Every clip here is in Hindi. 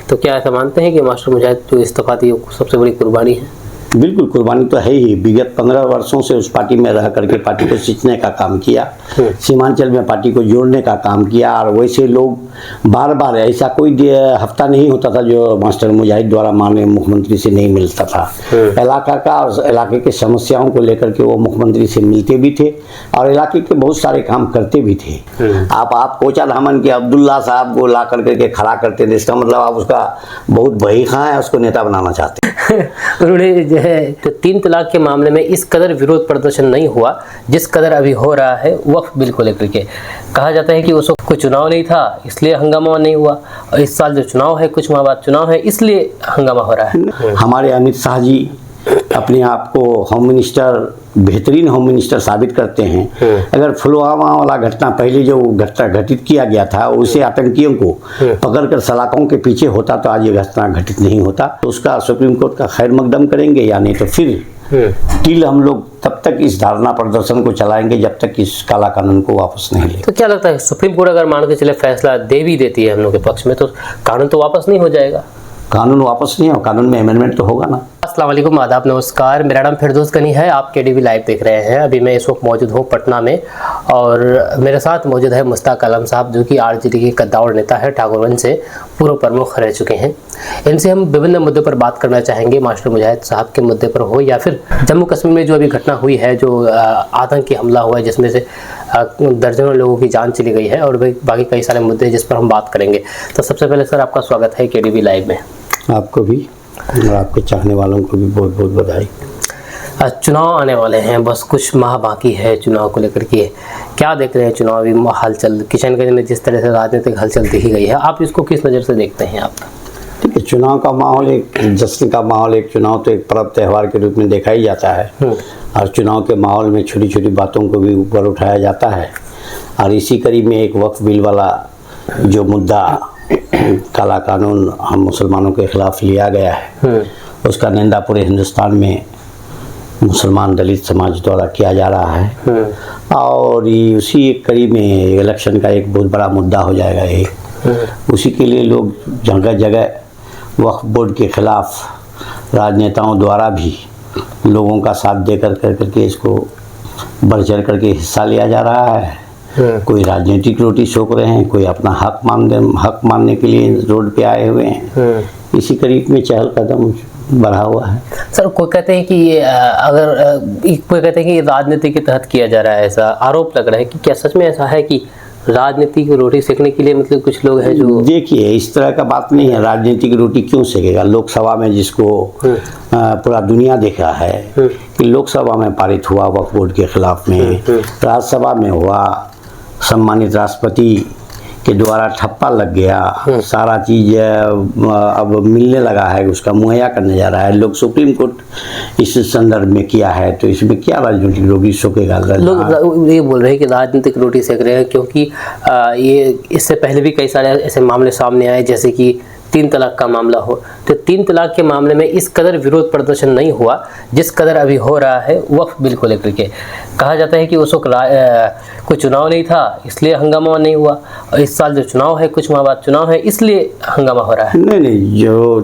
तो क्या ऐसा मानते हैं कि मास्टर मुजाहिद जो इस्तीफा दी वो सबसे बड़ी कुर्बानी है? बिल्कुल, कुर्बानी तो है ही। विगत 15 वर्षों से उस पार्टी में रह करके पार्टी को सींचने का काम किया, सीमांचल में पार्टी को जोड़ने का काम किया। और वैसे लोग बार बार, ऐसा कोई हफ्ता नहीं होता था जो मास्टर मुजाहिद द्वारा माननीय मुख्यमंत्री से नहीं मिलता था। इलाका का और इलाके के समस्याओं को लेकर के वो मुख्यमंत्री से मिलते भी थे और इलाके के बहुत सारे काम करते भी थे। आप कोचा धामन के अब्दुल्ला साहब को ला करके खड़ा करते थे, इसका मतलब आप उसका बहुत बही खां है, उसको नेता बनाना चाहते हैं। उन्होंने जो है तो 3 तलाक के मामले में इस कदर विरोध प्रदर्शन नहीं हुआ जिस कदर अभी हो रहा है वक्फ बिल को लेकर के। कहा जाता है कि उस वक्त कोई चुनाव नहीं था इसलिए हंगामा नहीं हुआ, और इस साल जो चुनाव है, कुछ माह बाद चुनाव है, इसलिए हंगामा हो रहा है। हमारे अमित शाह जी अपने आप को होम मिनिस्टर, बेहतरीन होम मिनिस्टर साबित करते हैं। अगर पुलवामा वाला घटना पहले जो घटना घटित किया गया था, उसे आतंकियों को पकड़कर सलाखों के पीछे होता तो आज ये घटना घटित नहीं होता। तो उसका सुप्रीम कोर्ट का खैर मकदम करेंगे, या नहीं तो फिर टिल हम लोग तब तक इस धारणा प्रदर्शन को चलाएंगे जब तक इस काला कानून को वापस नहीं ले। तो क्या लगता है सुप्रीम कोर्ट अगर मान के चले फैसला दे भी देती है हम लोग के पक्ष में, तो कानून तो वापस नहीं हो जाएगा? कानून वापस नहीं हो, कानून में अमेंडमेंट तो होगा ना। अस्सलाम वालेकुम, आदाब, नमस्कार। मेरा नाम फिरदौस गनी है। आप केडीवी लाइव देख रहे हैं। अभी मैं इस वक्त मौजूद हूँ पटना में और मेरे साथ मौजूद है मुश्ताक आलम साहब, जो कि आरजेडी के कद्दावर नेता है, ठाकुरगंज से पूर्व प्रमुख रह चुके हैं। इनसे हम विभिन्न मुद्दों पर बात करना चाहेंगे, मास्टर मुजाहिद साहब के मुद्दे पर हो या फिर जम्मू कश्मीर में जो अभी घटना हुई है, जो आतंकी हमला हुआ है जिसमें से दर्जनों लोगों की जान चली गई है, और बाकी कई सारे मुद्दे जिस पर हम बात करेंगे। तो सबसे पहले सर आपका स्वागत है केडीवी लाइव में। आपको भी और आपके चाहने वालों को भी बहुत बहुत बधाई। चुनाव आने वाले हैं, बस कुछ माह बाकी है चुनाव को लेकर के। क्या देख रहे हैं चुनावी हलचल? किशनगंज में जिस तरह से राजनीतिक हलचल देखी गई है, आप इसको किस नज़र से देखते हैं? आप ठीक है, चुनाव का माहौल एक जश्न का माहौल, एक चुनाव तो एक पर्व त्यौहार के रूप में देखा ही जाता है, और चुनाव के माहौल में छोटी छोटी बातों को भी ऊपर उठाया जाता है। और इसी कड़ी में एक वक्फ बिल वाला जो मुद्दा, काला कानून हम मुसलमानों के खिलाफ लिया गया है, उसका निंदा पूरे हिंदुस्तान में मुसलमान दलित समाज द्वारा किया जा रहा है। और ये उसी एक कड़ी में इलेक्शन का एक बहुत बड़ा मुद्दा हो जाएगा ये। उसी के लिए लोग जगह जगह वक्फ बोर्ड के खिलाफ राजनेताओं द्वारा भी लोगों का साथ दे करके इसको बढ़ चढ़ करके हिस्सा लिया जा रहा है। कोई राजनीतिक रोटी सेक रहे हैं, कोई अपना हक मानने के लिए रोड पे आए हुए हैं। इसी करीब में चहल कदम बढ़ा हुआ है। सर, कोई कहते हैं कि ये कोई कहते हैं कि राजनीति के तहत किया जा रहा है, ऐसा आरोप लग रहा है कि क्या सच में ऐसा है कि राजनीति की रोटी सेकने के लिए मतलब कुछ लोग हैं जो? देखिए, इस तरह का बात नहीं है। राजनीति की रोटी क्यों सेकेगा? लोकसभा में जिसको पूरा दुनिया देखा है कि लोकसभा में पारित हुआ वक्फ बोर्ड के खिलाफ में, राज्यसभा में हुआ, सम्मानित राष्ट्रपति के द्वारा ठप्पा लग गया, सारा चीज अब मिलने लगा है, उसका मुहैया करने जा रहा है। लोग सुप्रीम कोर्ट इस संदर्भ में किया है, तो इसमें क्या राजनीतिक रोटी सेकेगा? लोग ये बोल रहे हैं कि राजनीतिक रोटी सेक रहे हैं क्योंकि ये इससे पहले भी कई सारे ऐसे मामले सामने आए, जैसे कि 3 तलाक का मामला हो। तो 3 तलाक के मामले में इस कदर विरोध प्रदर्शन नहीं हुआ जिस कदर अभी हो रहा है वक्फ बिल को लेकर के। कहा जाता है कि उस वक्त कोई चुनाव नहीं था इसलिए हंगामा नहीं हुआ, और इस साल जो चुनाव है, कुछ माह बाद चुनाव है, इसलिए हंगामा हो रहा है। नहीं, जो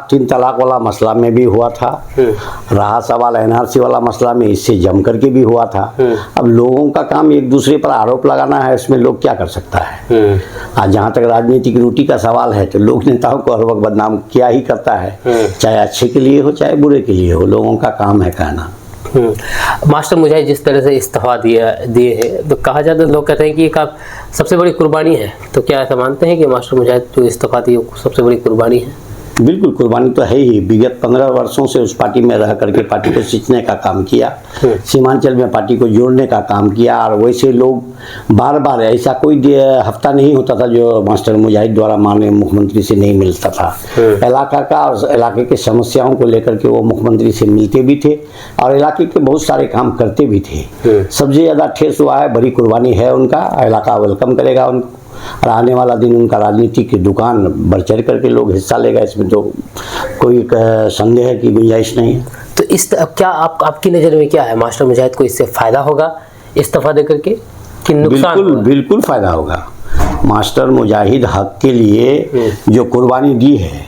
3 तलाक वाला मसला में भी हुआ था, रहा सवाल NRC वाला मसला में, इससे जम करके भी हुआ था। अब लोगों का काम एक दूसरे पर आरोप लगाना है, इसमें लोग क्या कर सकता है? आज जहाँ तक राजनीतिक रोटी का सवाल है, तो लोग नेताओं को हर वक्त बदनाम किया ही करता है, चाहे अच्छे के लिए हो चाहे बुरे के लिए हो। लोगों का काम है कहना। मास्टर मुजाहिद जिस तरह से इस्तीफा दिए हैं, तो कहा जाता है, लोग कहते हैं कि एक आप सबसे बड़ी कुर्बानी है। तो क्या ऐसा मानते हैं कि मास्टर मुजाहिद जो इस्तीफा दिए वो सबसे बड़ी कुर्बानी है? बिल्कुल, कुर्बानी तो है ही। विगत 15 वर्षों से उस पार्टी में रह करके पार्टी को सींचने का काम किया, सीमांचल में पार्टी को जोड़ने का काम किया। और वैसे लोग बार बार, ऐसा कोई हफ्ता नहीं होता था जो मास्टर मुजाहिद द्वारा माननीय मुख्यमंत्री से नहीं मिलता था। इलाका का और इलाके के समस्याओं को लेकर के वो मुख्यमंत्री से मिलते भी थे और इलाके के बहुत सारे काम करते भी थे। सबसे ज़्यादा ठेस हुआ है, बड़ी कुर्बानी है उनका। इलाका वेलकम करेगा उनको, और आने वाला दिन उनका राजनीति की दुकान बढ़ चढ़ करके लोग हिस्सा लेगा, इसमें तो कोई संदेह की गुंजाइश नहीं है। तो इस क्या आपकी नज़र में क्या है, मास्टर मुजाहिद को इससे फ़ायदा होगा इस्तीफा दे करके कि नुकसान? बिल्कुल फायदा होगा। मास्टर मुजाहिद हक के लिए जो कुर्बानी दी है,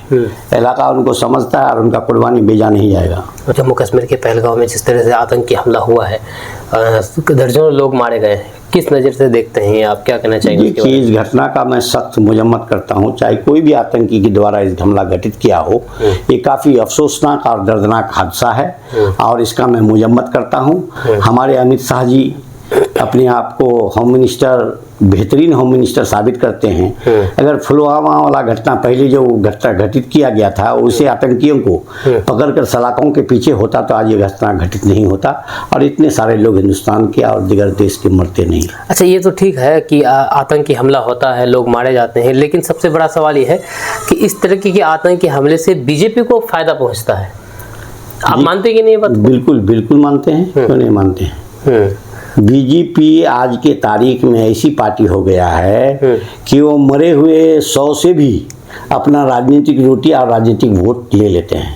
इलाका उनको समझता है और उनका कुर्बानी भेजा नहीं जाएगा। जम्मू कश्मीर के पहलगांव में जिस तरह से आतंकी हमला हुआ है, दर्जनों लोग मारे गए हैं, किस नज़र से देखते हैं आप, क्या कहना चाहेंगे? देखिए, इस घटना का मैं सख्त मजम्मत करता हूँ, चाहे कोई भी आतंकी के द्वारा इस हमला घटित किया हो। ये काफ़ी अफसोसनाक और दर्दनाक हादसा है और इसका मैं मजम्मत करता हूँ। हमारे अमित शाह जी अपने आप को होम मिनिस्टर, बेहतरीन होम मिनिस्टर साबित करते हैं। अगर पुलवामा वाला घटना पहले जो घटना घटित किया गया था, उसे आतंकियों को पकड़कर सलाखों के पीछे होता तो आज ये घटना घटित नहीं होता और इतने सारे लोग हिंदुस्तान के और दीगर देश के मरते नहीं। अच्छा, ये तो ठीक है कि आतंकी हमला होता है, लोग मारे जाते हैं, लेकिन सबसे बड़ा सवाल ये है कि इस तरह के आतंकी हमले से बीजेपी को फायदा पहुंचता है। आप मानते हैं कि नहीं? बात बिल्कुल बिल्कुल मानते हैं, क्यों नहीं मानते हैं। बीजेपी आज के तारीख में ऐसी पार्टी हो गया है कि वो मरे हुए 100 से भी अपना राजनीतिक रोटी और राजनीतिक वोट ले लेते हैं।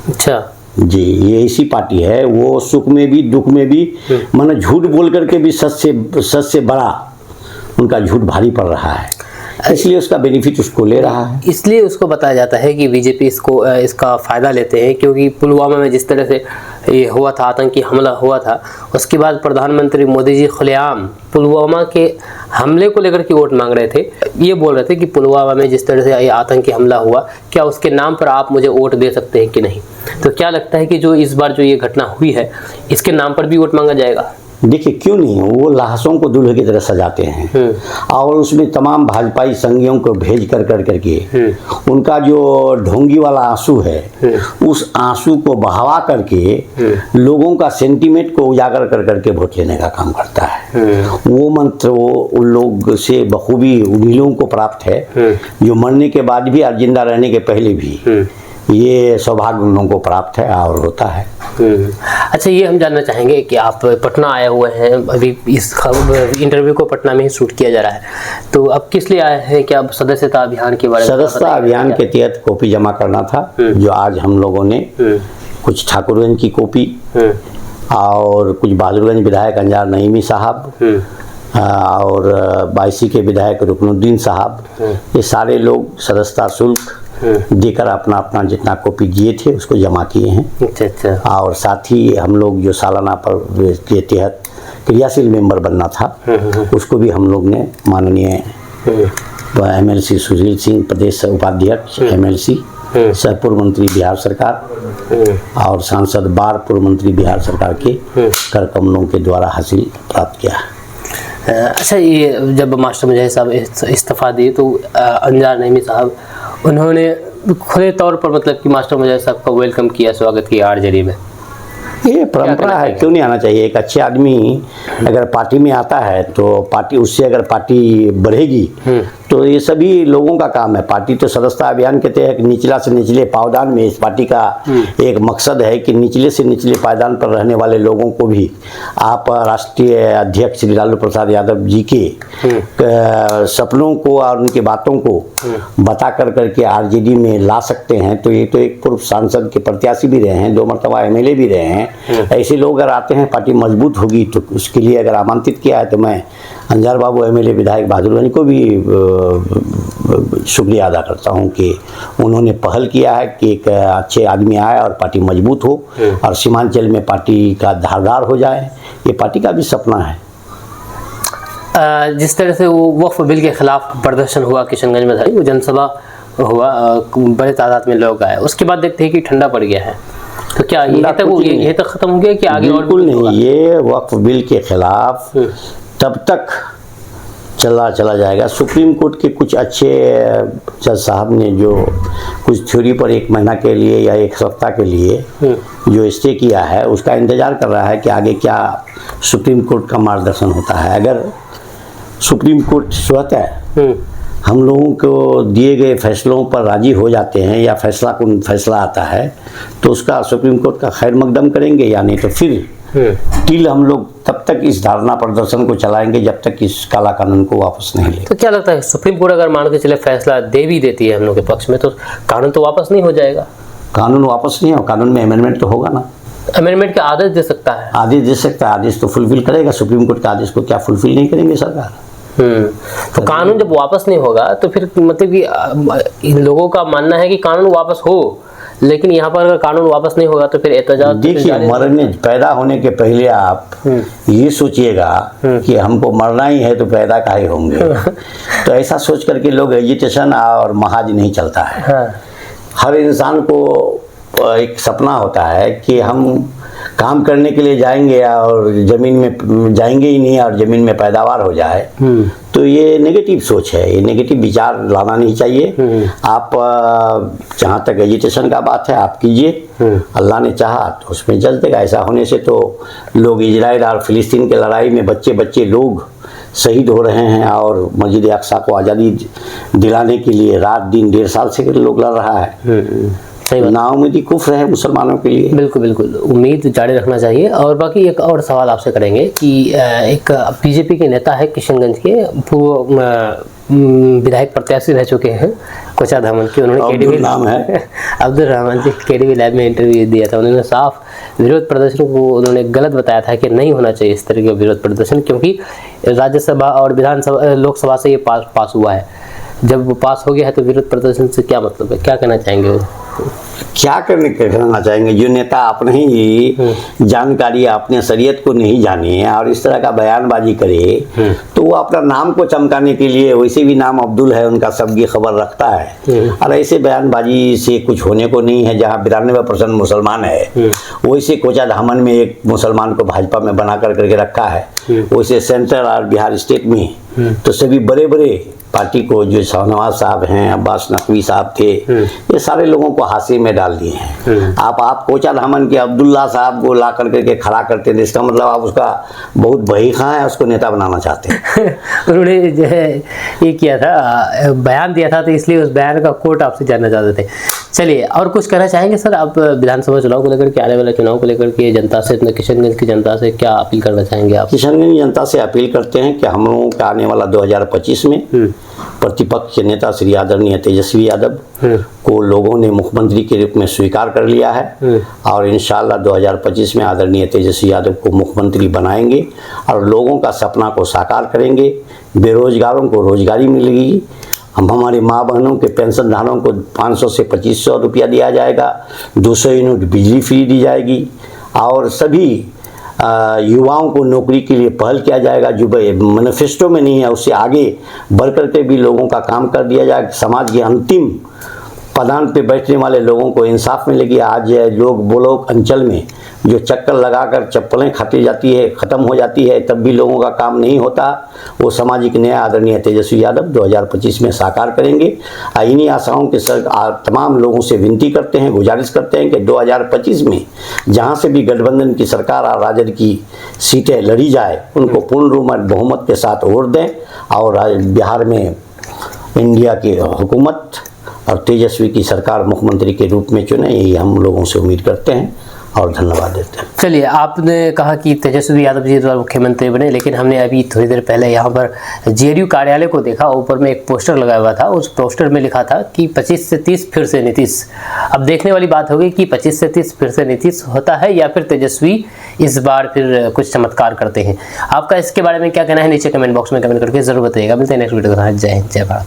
अच्छा जी, ये ऐसी पार्टी है, वो सुख में भी दुख में भी मानो झूठ बोल करके भी सच से बड़ा उनका झूठ भारी पड़ रहा है, इसलिए उसका बेनिफिट उसको ले रहा है। इसलिए उसको बताया जाता है कि बीजेपी इसका फ़ायदा लेते हैं, क्योंकि पुलवामा में जिस तरह से ये हुआ था, आतंकी हमला हुआ था, उसके बाद प्रधानमंत्री मोदी जी खुलेआम पुलवामा के हमले को लेकर के वोट मांग रहे थे। ये बोल रहे थे कि पुलवामा में जिस तरह से ये आतंकी हमला हुआ, क्या उसके नाम पर आप मुझे वोट दे सकते हैं कि नहीं? तो क्या लगता है कि जो इस बार जो ये घटना हुई है, इसके नाम पर भी वोट मांगा जाएगा? देखिए, क्यों नहीं, वो लाशों को दूल्हे की तरह सजाते हैं और उसमें तमाम भाजपाई संगियों को भेज कर करके उनका जो ढोंगी वाला आंसू है, उस आंसू को बहावा करके लोगों का सेंटीमेंट को उजागर कर करके वोट लेने का काम करता है। वो मंत्र वो उन लोग से बखूबी उन्हीं लोगों को प्राप्त है जो मरने के बाद भी और जिंदा रहने के पहले भी ये सौभाग्य उन लोगों को प्राप्त है और होता है। अच्छा, ये हम जानना चाहेंगे कि आप पटना आए हुए हैं, अभी इस इंटरव्यू को पटना में ही शूट किया जा रहा है, तो अब किस लिए आए हैं? क्या सदस्यता अभियान के बारे में? सदस्यता अभियान के तहत कॉपी जमा करना था, जो आज हम लोगों ने कुछ ठाकुरगंज की कॉपी और कुछ बहादुरगंज विधायक अंजार नईमी साहब और बायसी के विधायक रुकनुद्दीन साहब, ये सारे लोग सदस्यता शुल्क देकर अपना अपना जितना कॉपी दिए थे उसको जमा किए हैं। अच्छा। और साथ ही हम लोग जो सालाना पर के तहत क्रियाशील मेंबर बनना था, उसको भी हम लोग ने माननीय MLC सुशील सिंह, प्रदेश उपाध्यक्ष MLC, सह पूर्व मंत्री बिहार सरकार और सांसद बार पूर्व मंत्री बिहार सरकार के कर कमलों के द्वारा हासिल प्राप्त किया। अच्छा, ये जब मास्टर मुजाहिद साहब इस्तीफा दिए तो अंजार नईमी साहब उन्होंने खुले तौर पर मतलब कि मास्टर मुजाहिद साहब का वेलकम किया, स्वागत किया आरजेडी में। ये परंपरा है, क्यों नहीं आना चाहिए। एक अच्छे आदमी अगर पार्टी में आता है तो पार्टी उससे अगर पार्टी बढ़ेगी तो ये सभी लोगों का काम है। पार्टी तो सदस्यता अभियान के तहत निचला से निचले पायदान में, इस पार्टी का एक मकसद है कि निचले से निचले पायदान पर रहने वाले लोगों को भी आप राष्ट्रीय अध्यक्ष श्री लालू प्रसाद यादव जी के सपनों को और उनकी बातों को बता कर करके आरजेडी में ला सकते हैं। तो ये तो एक पूर्व सांसद के प्रत्याशी भी रहे हैं, 2 मरतबा MLA भी रहे हैं। ऐसे लोग अगर आते हैं, पार्टी मजबूत होगी। तो उसके लिए अगर आमंत्रित किया है तो मैं अंजार बाबू MLA विधायक बहादुरगंज को भी शुक्रिया अदा करता हूं कि उन्होंने पहल किया है कि एक अच्छे आदमी आए और पार्टी मजबूत हो और सीमांचल में पार्टी का धारदार हो जाए। ये पार्टी का भी सपना है। जिस तरह से वो वक्फ बिल के खिलाफ प्रदर्शन हुआ किशनगंज में, वो जनसभा हुआ, बड़े तादाद में लोग आए, उसके बाद देखते हैं कि ठंडा पड़ गया है। तो क्या ये तक खत्म हो गया कि आगे? बिल्कुल नहीं, ये वक्फ बिल के खिलाफ तब तक चला जाएगा। सुप्रीम कोर्ट के कुछ अच्छे जज साहब ने जो कुछ थ्योरी पर 1 महीना के लिए या 1 सप्ताह के लिए जो स्टे किया है, उसका इंतजार कर रहा है कि आगे क्या सुप्रीम कोर्ट का मार्गदर्शन होता है। अगर सुप्रीम कोर्ट स्वतः हम लोगों को दिए गए फैसलों पर राजी हो जाते हैं या फैसला आता है तो उसका सुप्रीम कोर्ट का खैर मकदम करेंगे, या नहीं तो फिर टिल हम लोग तब तक इस धारणा प्रदर्शन को चलाएंगे जब तक इस काला कानून को वापस नहीं लेंगे। तो क्या लगता है सुप्रीम कोर्ट अगर मान के चले फैसला दे भी देती है हम लोग के पक्ष में, तो कानून तो वापस नहीं हो जाएगा? कानून वापस नहीं हो, कानून में अमेंडमेंट तो होगा ना। अमेंडमेंट का आदेश दे सकता है, आदेश दे सकता है, आदेश तो फुलफिल करेगा। सुप्रीम कोर्ट के आदेश को क्या फुलफिल नहीं करेंगे सरकार? तो कानून जब वापस नहीं होगा तो फिर मतलब कि इन लोगों का मानना है कि कानून वापस हो, लेकिन यहाँ पर अगर कानून वापस नहीं होगा तो फिर एहतजाज। देखिए, मरने पैदा होने के पहले आप ये सोचिएगा कि हमको मरना ही है तो पैदा काहे होंगे। तो ऐसा सोच करके लोग एजुटेशन और महाज नहीं चलता है। हाँ। हर इंसान को एक सपना होता है कि हम काम करने के लिए जाएंगे और ज़मीन में जाएंगे ही नहीं और ज़मीन में पैदावार हो जाए, तो ये नेगेटिव सोच है, ये नेगेटिव विचार लाना नहीं चाहिए। आप जहाँ तक एजुटेशन का बात है आप कीजिए, अल्लाह ने चाहा तो उसमें जज देगा। ऐसा होने से तो लोग इजराइल और फिलिस्तीन के लड़ाई में बच्चे लोग शहीद हो रहे हैं और मस्जिद अक्सा को आज़ादी दिलाने के लिए रात दिन 1.5 साल से लोग लड़ रहा है। नाउमीदी कुफ्र है मुसलमानों के लिए। बिल्कुल बिल्कुल, उम्मीद जारी रखना चाहिए। और बाकी एक और सवाल आपसे करेंगे कि एक बीजेपी के नेता है किशनगंज के, पूर्व विधायक प्रत्याशी रह चुके हैं कोचा धामन की, उन्होंने केडीवी नाम है अब्दुल रहमान जी, केडीवी लाइव में इंटरव्यू दिया था। उन्होंने साफ विरोध प्रदर्शन को उन्होंने गलत बताया था कि नहीं होना चाहिए इस तरह का विरोध प्रदर्शन, क्योंकि राज्यसभा और विधानसभा लोकसभा से ये पास हुआ है। जब वो पास हो गया है तो विरोध प्रदर्शन से क्या मतलब है, क्या कहना चाहेंगे वो? क्या कहना चाहेंगे? जो नेता अपने ही जानकारी अपने शरीयत को नहीं जाने और इस तरह का बयानबाजी करे तो वो अपना नाम को चमकाने के लिए, वैसे भी नाम अब्दुल है उनका, सबकी खबर रखता है और ऐसे बयानबाजी से कुछ होने को नहीं है। जहाँ 92% मुसलमान है वैसे कोचा धामन में एक मुसलमान को भाजपा में बना करके रखा है, वैसे सेंट्रल और बिहार स्टेट में तो सभी बड़े बड़े पार्टी को, जो शाहनवाज साहब हैं, अब्बास नकवी साहब थे, ये सारे लोगों को हाशिए में डाल दिए हैं। आप कोचा धामन के अब्दुल्ला साहब को ला करके खड़ा करते थे, इसका मतलब आप उसका बहुत बहीखा है, उसको नेता बनाना चाहते हैं। उन्होंने जो है ये किया था, बयान दिया था, तो इसलिए उस बयान का कोट आपसे जानना चाहते थे। चलिए, और कुछ कहना चाहेंगे सर आप विधानसभा चुनाव को लेकर के, आने वाले चुनाव को लेकर के जनता से, अपने किशनगंज की जनता से क्या अपील करना चाहेंगे आप? किशनगंज जनता से अपील करते हैं कि हम लोगों का आने वाला 2025 में प्रतिपक्ष नेता श्री आदरणीय तेजस्वी यादव को लोगों ने मुख्यमंत्री के रूप में स्वीकार कर लिया है और इंशाअल्लाह 2025 में आदरणीय तेजस्वी यादव को मुख्यमंत्री बनाएंगे और लोगों का सपना को साकार करेंगे। बेरोजगारों को रोजगारी मिलेगी, हम हमारी माँ बहनों के पेंशनधारकों को 500 से 2500 रुपया दिया जाएगा, 200 यूनिट बिजली फ्री दी जाएगी और सभी युवाओं को नौकरी के लिए पहल किया जाएगा। जो मैनिफेस्टो में नहीं है उससे आगे बढ़ करके भी लोगों का काम कर दिया जाएगा। समाज के अंतिम पदान पे बैठने वाले लोगों को इंसाफ मिलेगी। आज लोग बोलोग अंचल में जो चक्कर लगाकर चप्पलें खाती जाती है, ख़त्म हो जाती है, तब भी लोगों का काम नहीं होता, वो सामाजिक न्याय आदरणीय तेजस्वी यादव 2025 में साकार करेंगे। इन्हीं आशाओं के सर तमाम लोगों से विनती करते हैं, गुजारिश करते हैं कि 2025 में जहां से भी गठबंधन की सरकार और राजद की सीटें लड़ी जाए उनको पूर्ण रूप में बहुमत के साथ वोट दें और बिहार में इंडिया की हुकूमत और तेजस्वी की सरकार मुख्यमंत्री के रूप में चुने, यही हम लोगों से उम्मीद करते हैं और धन्यवाद देते हैं। चलिए, आपने कहा कि तेजस्वी यादव जी द्वारा मुख्यमंत्री बने, लेकिन हमने अभी थोड़ी देर पहले यहाँ पर जेडीयू कार्यालय को देखा, ऊपर में एक पोस्टर लगा हुआ था, उस पोस्टर में लिखा था कि 25 से 30 फिर से नीतीश। अब देखने वाली बात होगी कि 25 से 30 फिर से नीतीश होता है या फिर तेजस्वी इस बार फिर कुछ चमत्कार करते हैं। आपका इसके बारे में क्या कहना है नीचे कमेंट बॉक्स में कमेंट करके जरूर बताइएगा। मिलते हैं नेक्स्ट वीडियो के साथ। जय हिंद, जय भारत।